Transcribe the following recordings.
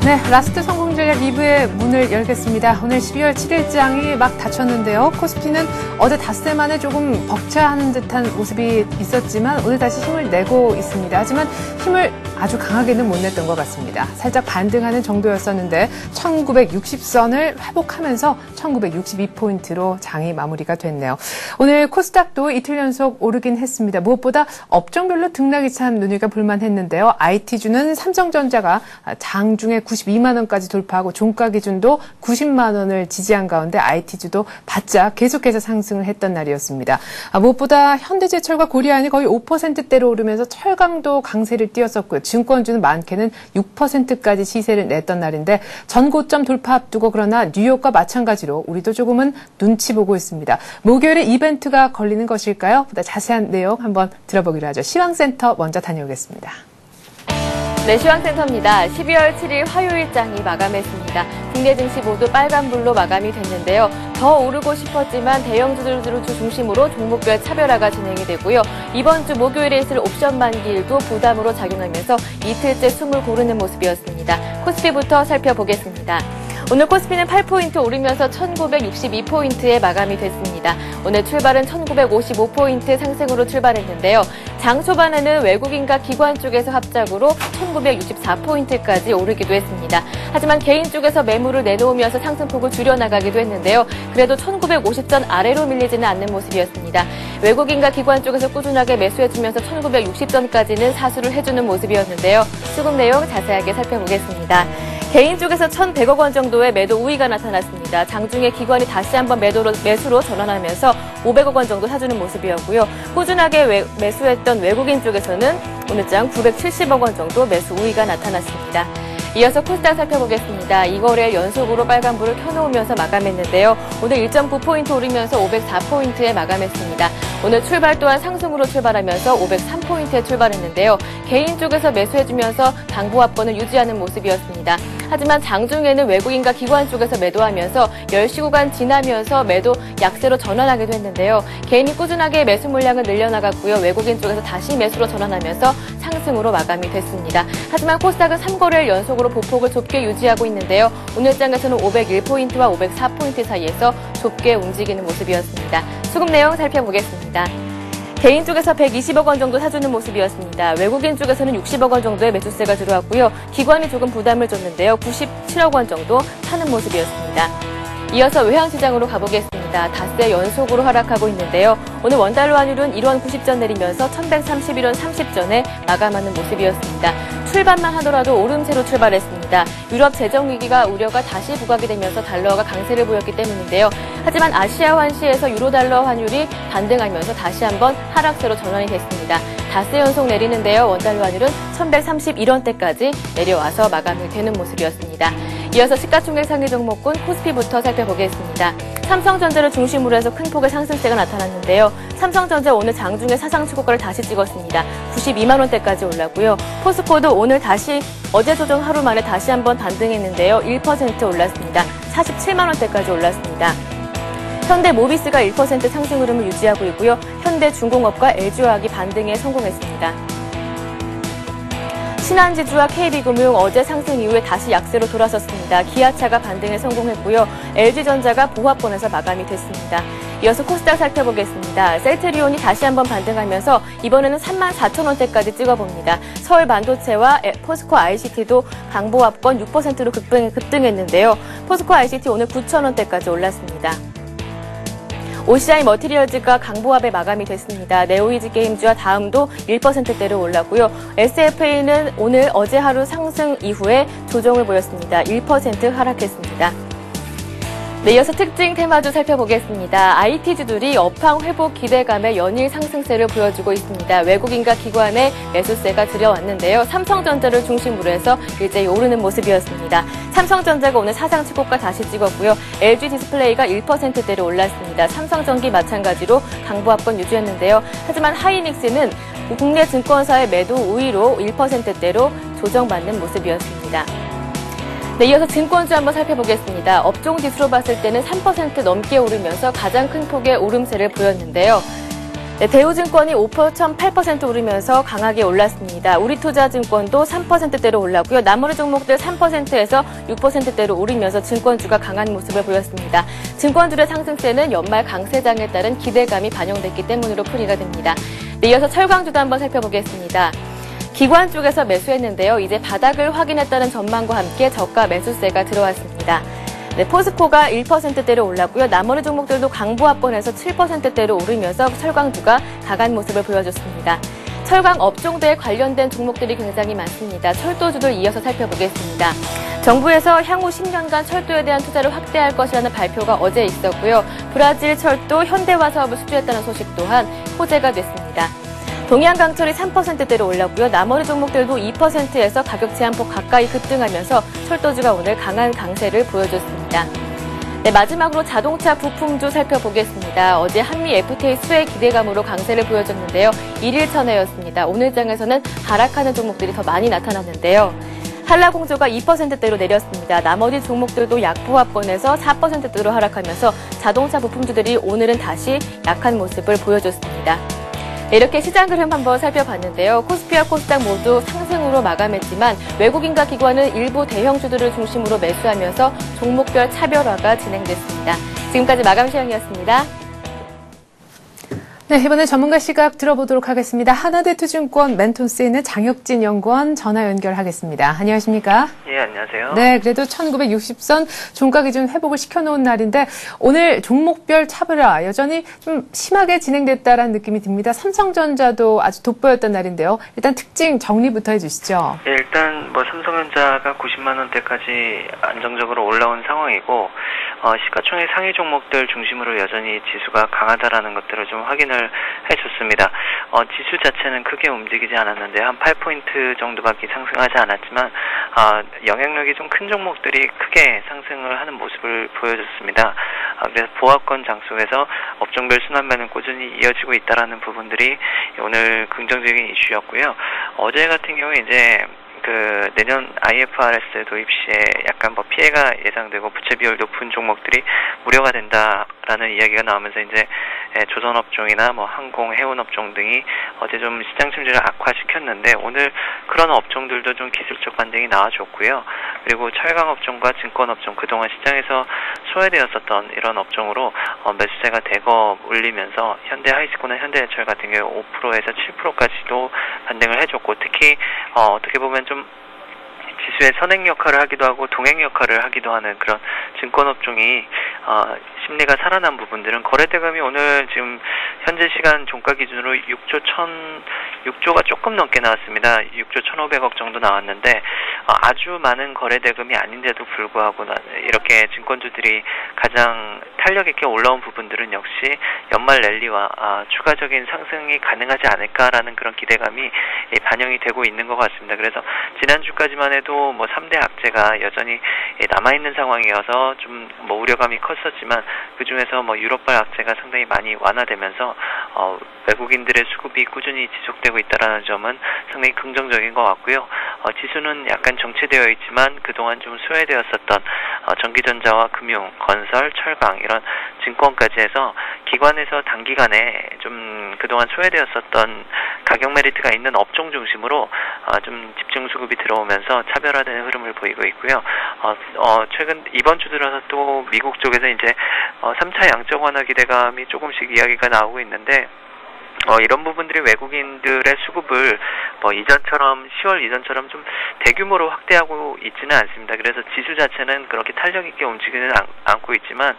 네, 라스트 성공전략 2부의 문을 열겠습니다. 오늘 12월 7일장이 막 닫혔는데요. 코스피는 어제 닷새 만에 조금 벅차하는 듯한 모습이 있었지만 오늘 다시 힘을 내고 있습니다. 하지만 힘을 아주 강하게는 못 냈던 것 같습니다. 살짝 반등하는 정도였었는데 1960선을 회복하면서 1962포인트로 장이 마무리가 됐네요. 오늘 코스닥도 이틀 연속 오르긴 했습니다. 무엇보다 업종별로 등락이 참 눈여겨 볼만했는데요. IT주는 삼성전자가 장중에 92만 원까지 돌파하고 종가 기준도 90만 원을 지지한 가운데 IT주도 바짝 계속해서 상승을 했던 날이었습니다. 무엇보다 현대제철과 고리아연이 거의 5%대로 오르면서 철강도 강세를 띄었었고요. 증권주는 많게는 6%까지 시세를 냈던 날인데 전고점 돌파 앞두고 그러나 뉴욕과 마찬가지로 우리도 조금은 눈치 보고 있습니다. 목요일에 이벤트가 걸리는 것일까요? 보다 자세한 내용 한번 들어보기로 하죠. 시황센터 먼저 다녀오겠습니다. 네, 시황센터입니다. 12월 7일 화요일장이 마감했습니다. 국내 증시 모두 빨간불로 마감이 됐는데요. 더 오르고 싶었지만 대형주들을 중심으로 종목별 차별화가 진행이 되고요. 이번 주 목요일에 있을 옵션 만기일도 부담으로 작용하면서 이틀째 숨을 고르는 모습이었습니다. 코스피부터 살펴보겠습니다. 오늘 코스피는 8포인트 오르면서 1962포인트에 마감이 됐습니다. 오늘 출발은 1955포인트 상승으로 출발했는데요. 장 초반에는 외국인과 기관 쪽에서 합작으로 1964포인트까지 오르기도 했습니다. 하지만 개인 쪽에서 매물을 내놓으면서 상승폭을 줄여나가기도 했는데요. 그래도 1950선 아래로 밀리지는 않는 모습이었습니다. 외국인과 기관 쪽에서 꾸준하게 매수해주면서 1960선까지는 사수를 해주는 모습이었는데요. 수급 내용 자세하게 살펴보겠습니다. 개인 쪽에서 1,100억 원 정도의 매도 우위가 나타났습니다. 장중에 기관이 다시 한번 매수로 전환하면서 500억 원 정도 사주는 모습이었고요. 꾸준하게 매수했던 외국인 쪽에서는 오늘장 970억 원 정도 매수 우위가 나타났습니다. 이어서 코스닥 살펴보겠습니다. 2거래일 연속으로 빨간불을 켜놓으면서 마감했는데요. 오늘 1.9포인트 오르면서 504포인트에 마감했습니다. 오늘 출발 또한 상승으로 출발하면서 503포인트에 출발했는데요. 개인 쪽에서 매수해주면서 당부합권을 유지하는 모습이었습니다. 하지만 장중에는 외국인과 기관 쪽에서 매도하면서 10시 구간 지나면서 매도 약세로 전환하기도 했는데요. 개인이 꾸준하게 매수 물량을 늘려나갔고요. 외국인 쪽에서 다시 매수로 전환하면서 상승으로 마감이 됐습니다. 하지만 코스닥은 3거래일 연속으로 보폭을 좁게 유지하고 있는데요. 오늘장에서는 501포인트와 504포인트 사이에서 좁게 움직이는 모습이었습니다. 수급 내용 살펴보겠습니다. 개인 쪽에서 120억 원 정도 사주는 모습이었습니다. 외국인 쪽에서는 60억 원 정도의 매수세가 들어왔고요. 기관이 조금 부담을 줬는데요. 97억 원 정도 사는 모습이었습니다. 이어서 외환시장으로 가보겠습니다. 닷새 연속으로 하락하고 있는데요. 오늘 원달러 환율은 1원 90전 내리면서 1131원 30전에 마감하는 모습이었습니다. 출발만 하더라도 오름세로 출발했습니다. 유럽 재정위기가 우려가 다시 부각이 되면서 달러가 강세를 보였기 때문인데요. 하지만 아시아 환시에서 유로달러 환율이 반등하면서 다시 한번 하락세로 전환이 됐습니다. 닷새 연속 내리는데요. 원달러 환율은 1131원대까지 내려와서 마감이 되는 모습이었습니다. 이어서 시가총액 상위 종목군 코스피부터 살펴보겠습니다. 삼성전자를 중심으로 해서 큰 폭의 상승세가 나타났는데요. 삼성전자 오늘 장중에 사상 최고가를 다시 찍었습니다. 92만 원대까지 올랐고요. 포스코도 오늘 다시 어제 조정 하루 만에 다시 한번 반등했는데요. 1% 올랐습니다. 47만 원대까지 올랐습니다. 현대모비스가 1% 상승 흐름을 유지하고 있고요. 현대중공업과 LG화학이 반등에 성공했습니다. 신한지주와 KB금융 어제 상승 이후에 다시 약세로 돌아섰습니다. 기아차가 반등에 성공했고요. LG전자가 보합권에서 마감이 됐습니다. 이어서 코스닥 살펴보겠습니다. 셀트리온이 다시 한번 반등하면서 이번에는 34,000원대까지 찍어봅니다. 서울반도체와 포스코 ICT도 강보합권 6%로 급등했는데요. 포스코 ICT 오늘 9,000원대까지 올랐습니다. OCI 머티리얼즈가 강보합에 마감이 됐습니다. 네오이즈 게임즈와 다음도 1%대로 올랐고요. SFA는 오늘 어제 하루 상승 이후에 조정을 보였습니다. 1% 하락했습니다. 네, 이어서 특징 테마주 살펴보겠습니다. IT주들이 업황 회복 기대감에 연일 상승세를 보여주고 있습니다. 외국인과 기관의 매수세가 들여왔는데요. 삼성전자를 중심으로 해서 일제히 오르는 모습이었습니다. 삼성전자가 오늘 사상 최고가 다시 찍었고요. LG디스플레이가 1%대로 올랐습니다. 삼성전기 마찬가지로 강보합권 유지했는데요. 하지만 하이닉스는 국내 증권사의 매도 우위로 1%대로 조정받는 모습이었습니다. 네, 이어서 증권주 한번 살펴보겠습니다. 업종 지수로 봤을 때는 3% 넘게 오르면서 가장 큰 폭의 오름세를 보였는데요. 네, 대우증권이 5.8% 오르면서 강하게 올랐습니다. 우리투자증권도 3%대로 올랐고요. 나머지 종목들 3%에서 6%대로 오르면서 증권주가 강한 모습을 보였습니다. 증권주의 상승세는 연말 강세장에 따른 기대감이 반영됐기 때문으로 풀이가 됩니다. 네, 이어서 철강주도 한번 살펴보겠습니다. 기관 쪽에서 매수했는데요. 이제 바닥을 확인했다는 전망과 함께 저가 매수세가 들어왔습니다. 네, 포스코가 1%대로 올랐고요. 나머지 종목들도 강보합권에서 7%대로 오르면서 철강주가 강한 모습을 보여줬습니다. 철강 업종대에 관련된 종목들이 굉장히 많습니다. 철도주들 이어서 살펴보겠습니다. 정부에서 향후 10년간 철도에 대한 투자를 확대할 것이라는 발표가 어제 있었고요. 브라질 철도 현대화 사업을 수주했다는 소식 또한 호재가 됐습니다. 동양강철이 3%대로 올랐고요. 나머지 종목들도 2%에서 가격 제한폭 가까이 급등하면서 철도주가 오늘 강한 강세를 보여줬습니다. 네, 마지막으로 자동차 부품주 살펴보겠습니다. 어제 한미 FTA 수혜 기대감으로 강세를 보여줬는데요. 1일천회였습니다. 오늘 장에서는 하락하는 종목들이 더 많이 나타났는데요. 한라공조가 2%대로 내렸습니다. 나머지 종목들도 약보합권에서 4%대로 하락하면서 자동차 부품주들이 오늘은 다시 약한 모습을 보여줬습니다. 이렇게 시장 흐름 한번 살펴봤는데요. 코스피와 코스닥 모두 상승으로 마감했지만 외국인과 기관은 일부 대형주들을 중심으로 매수하면서 종목별 차별화가 진행됐습니다. 지금까지 마감 시황이었습니다. 네, 이번에 전문가 시각 들어보도록 하겠습니다. 하나대투증권 멘토스에 있는 장혁진 연구원 전화 연결하겠습니다. 안녕하십니까? 예, 안녕하세요. 네, 그래도 1960선 종가 기준 회복을 시켜놓은 날인데 오늘 종목별 차별화 여전히 좀 심하게 진행됐다라는 느낌이 듭니다. 삼성전자도 아주 돋보였던 날인데요. 일단 특징 정리부터 해주시죠. 예, 일단 뭐 삼성전자가 90만 원대까지 안정적으로 올라온 상황이고 시가총액 상위 종목들 중심으로 여전히 지수가 강하다라는 것들을 좀 확인을 해줬습니다. 지수 자체는 크게 움직이지 않았는데 한 8포인트 정도밖에 상승하지 않았지만 영향력이 좀 큰 종목들이 크게 상승을 하는 모습을 보여줬습니다. 그래서 보합권 장속에서 업종별 순환매는 꾸준히 이어지고 있다라는 부분들이 오늘 긍정적인 이슈였고요. 어제 같은 경우에 이제 내년 IFRS 도입 시에 약간 뭐 피해가 예상되고 부채 비율 높은 종목들이 우려가 된다라는 이야기가 나오면서 이제 조선업종이나 뭐 항공, 해운업종 등이 어제 좀 시장 심리를 악화시켰는데 오늘 그런 업종들도 좀 기술적 반등이 나와줬고요. 그리고 철강업종과 증권업종 그동안 시장에서 소외되었었던 이런 업종으로 매수세가 대거 올리면서 현대하이스코나 현대해철 같은 경우 5%에서 7%까지도 반등을 해줬고 특히 어떻게 보면 좀 지수의 선행 역할을 하기도 하고 동행 역할을 하기도 하는 그런 증권업종이 심리가 살아난 부분들은 거래대금이 오늘 지금 현재 시간 종가 기준으로 6조가 조금 넘게 나왔습니다. 6조 1,500억 정도 나왔는데 아주 많은 거래대금이 아닌데도 불구하고 이렇게 증권주들이 가장 탄력 있게 올라온 부분들은 역시 연말 랠리와 추가적인 상승이 가능하지 않을까라는 그런 기대감이 반영이 되고 있는 것 같습니다. 그래서 지난주까지만 해도 뭐 3대 악재가 여전히 남아있는 상황이어서 좀 뭐 우려감이 컸었지만 그 중에서 뭐 유럽발 악재가 상당히 많이 완화되면서 외국인들의 수급이 꾸준히 지속되고 있다는 점은 상당히 긍정적인 것 같고요. 지수는 약간 정체되어 있지만 그동안 좀 소외되었었던 전기전자와 금융, 건설, 철강 이런 증권까지 해서 기관에서 단기간에 좀 그동안 소외되었었던 가격 메리트가 있는 업종 중심으로 좀 집중 수급이 들어오면서 차별화되는 흐름을 보이고 있고요. 최근 이번 주 들어서 또 미국 쪽에서 이제 3차 양적 완화 기대감이 조금씩 이야기가 나오고 있는데 이런 부분들이 외국인들의 수급을 이전처럼 10월 이전처럼 좀 대규모로 확대하고 있지는 않습니다. 그래서 지수 자체는 그렇게 탄력 있게 움직이는 않고 있지만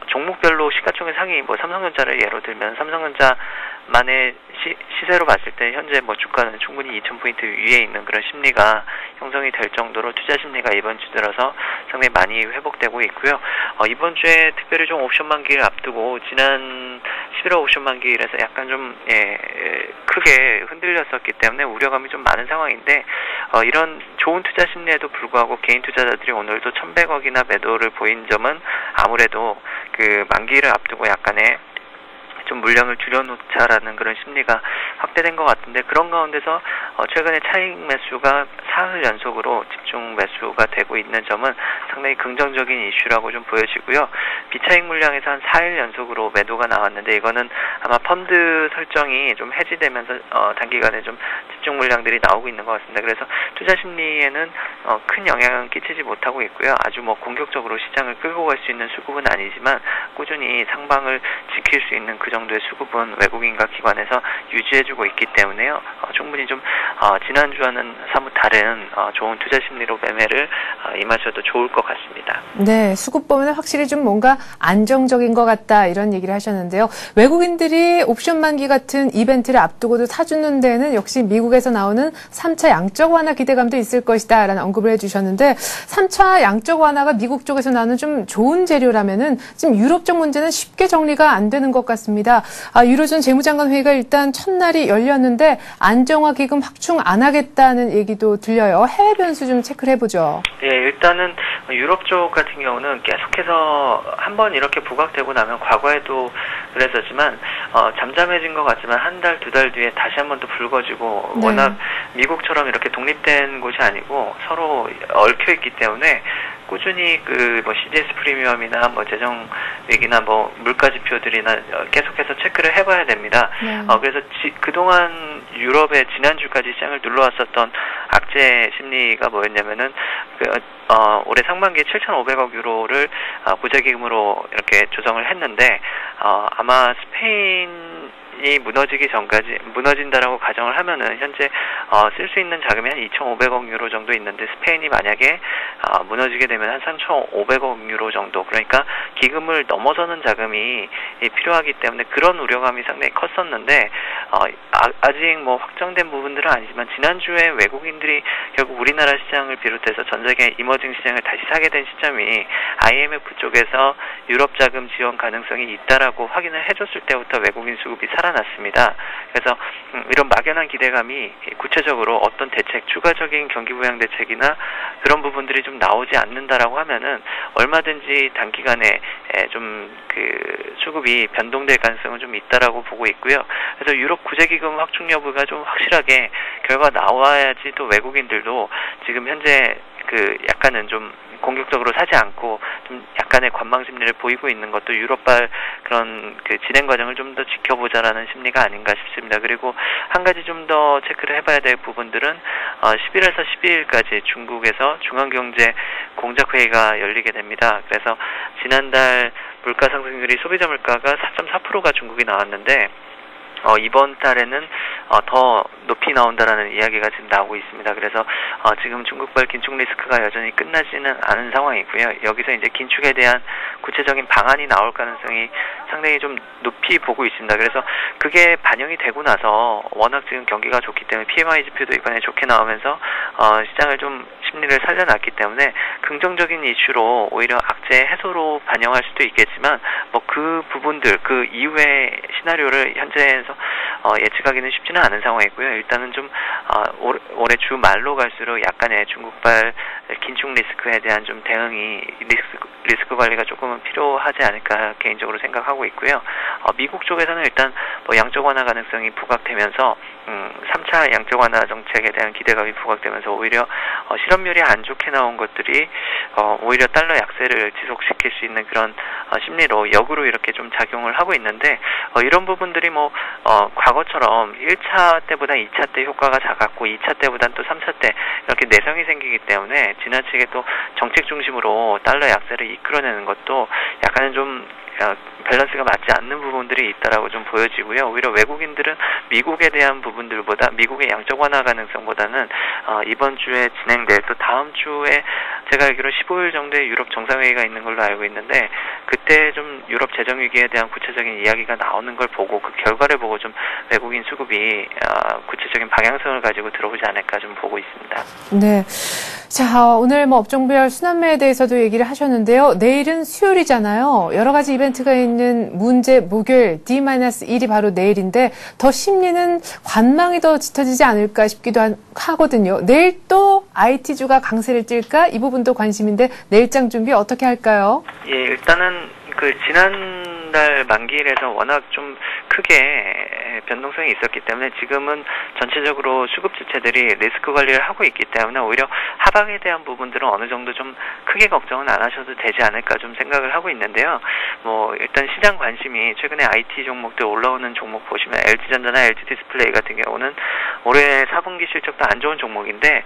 종목별로 시가총액 상위 삼성전자를 예로 들면 삼성전자만의 시세로 봤을 때 현재 주가는 충분히 2,000포인트 위에 있는 그런 심리가 형성이 될 정도로 투자 심리가 이번 주 들어서 상당히 많이 회복되고 있고요. 이번 주에 특별히 좀 옵션 만기를 앞두고 지난 11월 옵션 만기일에서 약간 좀 크게 흔들렸었기 때문에 우려감이 좀 많은 상황인데 이런 좋은 투자 심리에도 불구하고 개인 투자자들이 오늘도 1,100억이나 매도를 보인 점은 아무래도 그 만기를 앞두고 약간의 좀 물량을 줄여놓자라는 그런 심리가 확대된 것 같은데 그런 가운데서 최근에 차익 매수가 사흘 연속으로 집중 매수가 되고 있는 점은 상당히 긍정적인 이슈라고 좀 보여지고요. 비차익 물량에서 한 4일 연속으로 매도가 나왔는데 이거는 아마 펀드 설정이 좀 해지되면서 단기간에 좀 집중 물량들이 나오고 있는 것 같습니다. 그래서 투자 심리에는 큰 영향은 끼치지 못하고 있고요. 아주 뭐 공격적으로 시장을 끌고 갈 수 있는 수급은 아니지만 꾸준히 상방을 지킬 수 있는 그 정도의 수급은 외국인과 기관에서 유지해주고 있기 때문에요. 충분히 좀 지난주와는 사뭇 다른 좋은 투자 심리로 매매를 임하셔도 좋을 것 같습니다. 네, 수급 보면 확실히 좀 뭔가 안정적인 것 같다 이런 얘기를 하셨는데요. 외국인들이 옵션 만기 같은 이벤트를 앞두고도 사주는 데는 역시 미국에서 나오는 3차 양적 완화 기대감도 있을 것이다 라는 언급을 해주셨는데 3차 양적 완화가 미국 쪽에서 나오는 좀 좋은 재료라면은 지금 유럽 쪽 문제는 쉽게 정리가 안 되는 것 같습니다. 유로존 재무장관 회의가 일단 첫날이 열렸는데 안정화 기금 확충 안 하겠다는 얘기도 들려요. 해외 변수 좀 체크를 해보죠. 예, 일단은 유럽 쪽 같은 경우는 계속해서 한번 이렇게 부각되고 나면 과거에도 그랬었지만 잠잠해진 것 같지만 한 달, 두 달 뒤에 다시 한번 또 불거지고 네. 워낙 미국처럼 이렇게 독립된 곳이 아니고 서로 얽혀 있기 때문에 꾸준히 CDS 프리미엄이나 재정 위기나 물가 지표들이나 계속해서 체크를 해봐야 됩니다. 그래서 그동안 유럽의 지난주까지 시장을 눌러왔었던 악재 심리가 뭐였냐면은 올해 상반기에 7,500억 유로를 구제기금으로 이렇게 조성을 했는데 아마 스페인이 무너지기 전까지 무너진다라고 가정을 하면은 현재 쓸 수 있는 자금이 한 2,500억 유로 정도 있는데 스페인이 만약에 무너지게 되면 한 3,500억 유로 정도 그러니까 기금을 넘어서는 자금이 필요하기 때문에 그런 우려감이 상당히 컸었는데 아직 확정된 부분들은 아니지만 지난주에 외국인들이 결국 우리나라 시장을 비롯해서 전 세계 이머징 시장을 다시 사게 된 시점이 IMF 쪽에서 유럽 자금 지원 가능성이 있다라고 확인을 해줬을 때부터 외국인 수급이 살아났습니다. 그래서 이런 막연한 기대감이 구체적으로 어떤 대책, 추가적인 경기 부양 대책이나 그런 부분들이 좀 나오지 않는다라고 하면은 얼마든지 단기간에 좀 수급이 변동될 가능성은 좀 있다라고 보고 있고요. 그래서 유럽 구제기금 확충 여부가 좀 확실하게 결과 나와야지 또 외국인들도 지금 현재 약간은 좀 공격적으로 사지 않고 좀 약간의 관망 심리를 보이고 있는 것도 유럽발 그런 진행 과정을 좀 더 지켜보자라는 심리가 아닌가 싶습니다. 그리고 한 가지 좀 더 체크를 해봐야 될 부분들은 11월에서 12일까지 중국에서 중앙경제 공작회의가 열리게 됩니다. 그래서 지난달 물가 상승률이 소비자 물가가 4.4%가 중국이 나왔는데 이번 달에는 더 높이 나온다라는 이야기가 지금 나오고 있습니다. 그래서 지금 중국발 긴축 리스크가 여전히 끝나지는 않은 상황이고요. 여기서 이제 긴축에 대한 구체적인 방안이 나올 가능성이 상당히 좀 높이 보고 있습니다. 그래서 그게 반영이 되고 나서 워낙 지금 경기가 좋기 때문에 PMI 지표도 이번에 좋게 나오면서 시장을 좀 심리를 살려놨기 때문에 긍정적인 이슈로 오히려 악재 해소로 반영할 수도 있겠지만 그 부분들 그 이후의 시나리오를 현재에서 예측하기는 쉽지는 않은 상황이고요. 일단은 좀 올해 주 말로 갈수록 약간의 중국발 긴축 리스크에 대한 좀 대응이 리스크 관리가 조금은 필요하지 않을까 개인적으로 생각하고 있고요. 미국 쪽에서는 일단 양적 완화 가능성이 부각되면서 3차 양적 완화 정책에 대한 기대감이 부각되면서 오히려 실업률이 안 좋게 나온 것들이 오히려 달러 약세를 지속시킬 수 있는 그런 심리로 역으로 이렇게 좀 작용을 하고 있는데 이런 부분들이 과거처럼 1차 때보다 2차 때 효과가 작았고 2차 때보다는 또 3차 때 이렇게 내성이 생기기 때문에 지나치게 또 정책 중심으로 달러 약세를 이끌어내는 것도 약간은 좀 밸런스가 맞지 않는 부분들이 있다라고 좀 보여지고요. 오히려 외국인들은 미국에 대한 부분들보다 미국의 양적 완화 가능성보다는 이번 주에 진행될 또 다음 주에 제가 알기로 15일 정도의 유럽 정상회의가 있는 걸로 알고 있는데 그때 좀 유럽 재정 위기에 대한 구체적인 이야기가 나오는 걸 보고 그 결과를 보고 좀 외국인 수급이 구체적인 방향성을 가지고 들어오지 않을까 좀 보고 있습니다. 네. 자, 오늘 업종별 순환매에 대해서도 얘기를 하셨는데요. 내일은 수요일이잖아요. 여러 가지 이벤트가 있는 문제 목요일 D-1이 바로 내일인데 더 심리는 관망이 더 짙어지지 않을까 싶기도 하거든요. 내일 또 IT주가 강세를 띨까? 이 부분도 관심인데 내일장 준비 어떻게 할까요? 예, 일단은 지난달 만기일에서 워낙 좀 크게 변동성이 있었기 때문에 지금은 전체적으로 수급 주체들이 리스크 관리를 하고 있기 때문에 오히려 하방에 대한 부분들은 어느 정도 좀 크게 걱정은 안 하셔도 되지 않을까 좀 생각을 하고 있는데요. 일단 시장 관심이 최근에 IT 종목들 올라오는 종목 보시면 LG전자나 LG디스플레이 같은 경우는 올해 4분기 실적도 안 좋은 종목인데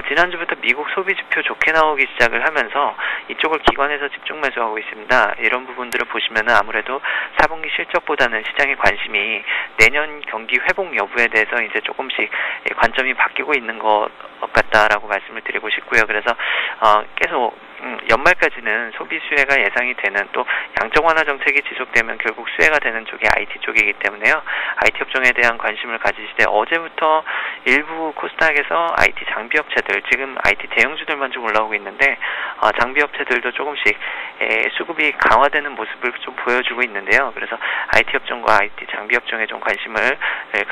지난주부터 미국 소비지표 좋게 나오기 시작을 하면서 이쪽을 기관에서 집중 매수하고 있습니다. 이런 부분들을 보시면 아무래도 4분기 실적보다는 시장의 관심이 내년 경기 회복 여부에 대해서 이제 조금씩 관점이 바뀌고 있는 것 같다라고 말씀을 드리고 싶고요. 그래서 계속 연말까지는 소비 수혜가 예상이 되는 또 양적 완화 정책이 지속되면 결국 수혜가 되는 쪽이 IT 쪽이기 때문에요. IT 업종에 대한 관심을 가지시되 어제부터 일부 코스닥에서 IT 장비 업체들 지금 IT 대형주들만 좀 올라오고 있는데 장비 업체들도 조금씩 수급이 강화되는 모습을 좀 보여주고 있는데요. 그래서 IT 업종과 IT 장비 업종에 좀 관심을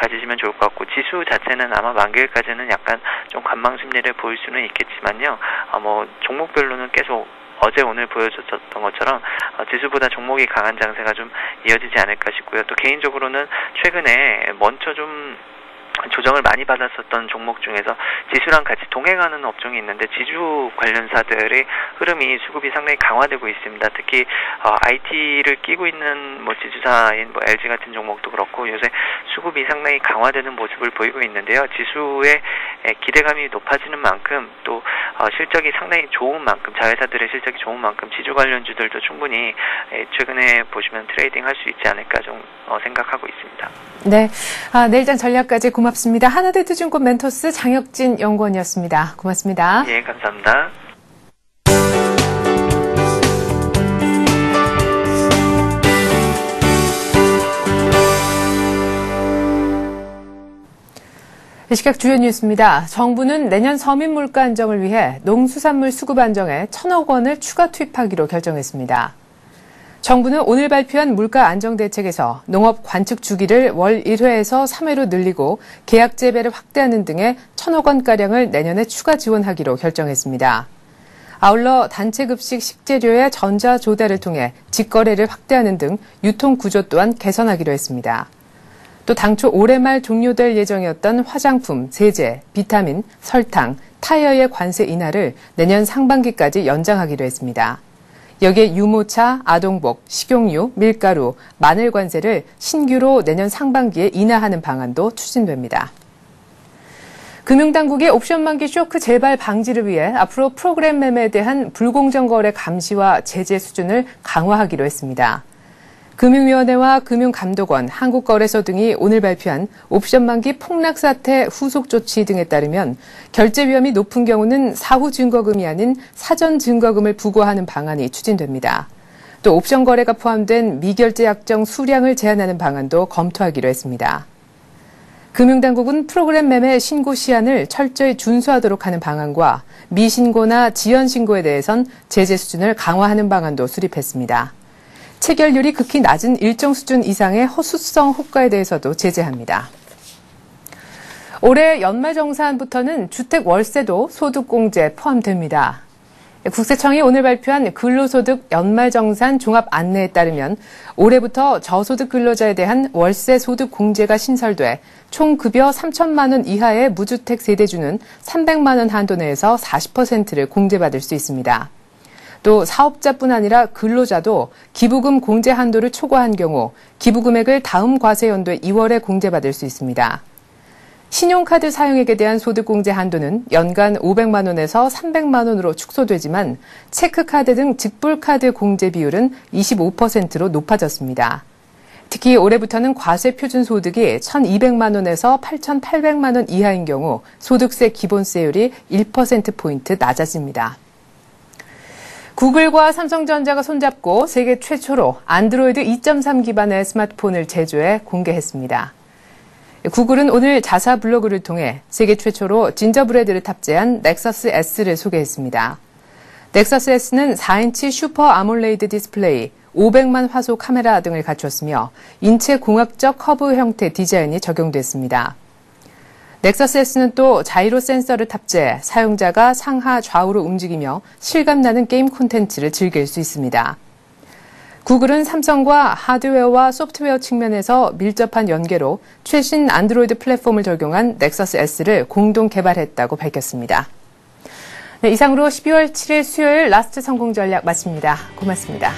가지시면 좋을 것 같고 지수 자체는 아마 만기일까지는 약간 좀 관망 심리를 보일 수는 있겠지만요. 종목별로는 계속 어제 오늘 보여줬던 것처럼 지수보다 종목이 강한 장세가 좀 이어지지 않을까 싶고요. 또 개인적으로는 최근에 먼저 좀 조정을 많이 받았었던 종목 중에서 지수랑 같이 동행하는 업종이 있는데 지주 관련사들의 흐름이 수급이 상당히 강화되고 있습니다. 특히 IT를 끼고 있는 지주사인 LG 같은 종목도 그렇고 요새 수급이 상당히 강화되는 모습을 보이고 있는데요. 지수의 기대감이 높아지는 만큼 또 실적이 상당히 좋은 만큼 자회사들의 실적이 좋은 만큼 지주 관련주들도 충분히 최근에 보시면 트레이딩 할 수 있지 않을까 좀 생각하고 있습니다. 네, 내일장 전략까지 고맙습니다. 하나대투증권 멘토스 장혁진 연구원이었습니다. 고맙습니다. 예, 감사합니다. 이 시각 주요 뉴스입니다. 정부는 내년 서민 물가 안정을 위해 농수산물 수급 안정에 1,000억 원을 추가 투입하기로 결정했습니다. 정부는 오늘 발표한 물가 안정 대책에서 농업 관측 주기를 월 1회에서 3회로 늘리고 계약 재배를 확대하는 등의 1,000억 원가량을 내년에 추가 지원하기로 결정했습니다. 아울러 단체 급식 식재료의 전자 조달을 통해 직거래를 확대하는 등 유통 구조 또한 개선하기로 했습니다. 또 당초 올해 말 종료될 예정이었던 화장품, 세제, 비타민, 설탕, 타이어의 관세 인하를 내년 상반기까지 연장하기로 했습니다. 여기에 유모차, 아동복, 식용유, 밀가루, 마늘 관세를 신규로 내년 상반기에 인하하는 방안도 추진됩니다. 금융당국이 옵션 만기 쇼크 재발 방지를 위해 앞으로 프로그램 매매에 대한 불공정 거래 감시와 제재 수준을 강화하기로 했습니다. 금융위원회와 금융감독원, 한국거래소 등이 오늘 발표한 옵션 만기 폭락 사태 후속 조치 등에 따르면 결제 위험이 높은 경우는 사후 증거금이 아닌 사전 증거금을 부과하는 방안이 추진됩니다. 또 옵션 거래가 포함된 미결제 약정 수량을 제한하는 방안도 검토하기로 했습니다. 금융당국은 프로그램 매매 신고 시한을 철저히 준수하도록 하는 방안과 미신고나 지연신고에 대해선 제재 수준을 강화하는 방안도 수립했습니다. 체결률이 극히 낮은 일정 수준 이상의 허수성 호가에 대해서도 제재합니다. 올해 연말정산부터는 주택 월세도 소득공제 포함됩니다. 국세청이 오늘 발표한 근로소득 연말정산 종합 안내에 따르면 올해부터 저소득 근로자에 대한 월세 소득 공제가 신설돼 총 급여 3천만 원 이하의 무주택 세대주는 300만 원 한도 내에서 40%를 공제받을 수 있습니다. 또 사업자뿐 아니라 근로자도 기부금 공제 한도를 초과한 경우 기부금액을 다음 과세연도의 2월에 공제받을 수 있습니다. 신용카드 사용액에 대한 소득공제 한도는 연간 500만 원에서 300만 원으로 축소되지만 체크카드 등 직불카드 공제 비율은 25%로 높아졌습니다. 특히 올해부터는 과세 표준 소득이 1,200만 원에서 8,800만 원 이하인 경우 소득세 기본세율이 1%포인트 낮아집니다. 구글과 삼성전자가 손잡고 세계 최초로 안드로이드 2.3 기반의 스마트폰을 제조해 공개했습니다. 구글은 오늘 자사 블로그를 통해 세계 최초로 진저브레드를 탑재한 넥서스 S를 소개했습니다. 넥서스 S는 4인치 슈퍼 아몰레이드 디스플레이, 500만 화소 카메라 등을 갖췄으며 인체 공학적 커브 형태 디자인이 적용됐습니다. 넥서스 S는 또 자이로 센서를 탑재해 사용자가 상하 좌우로 움직이며 실감나는 게임 콘텐츠를 즐길 수 있습니다. 구글은 삼성과 하드웨어와 소프트웨어 측면에서 밀접한 연계로 최신 안드로이드 플랫폼을 적용한 넥서스 S를 공동 개발했다고 밝혔습니다. 네, 이상으로 12월 7일 수요일 라스트 성공 전략 마칩니다. 고맙습니다.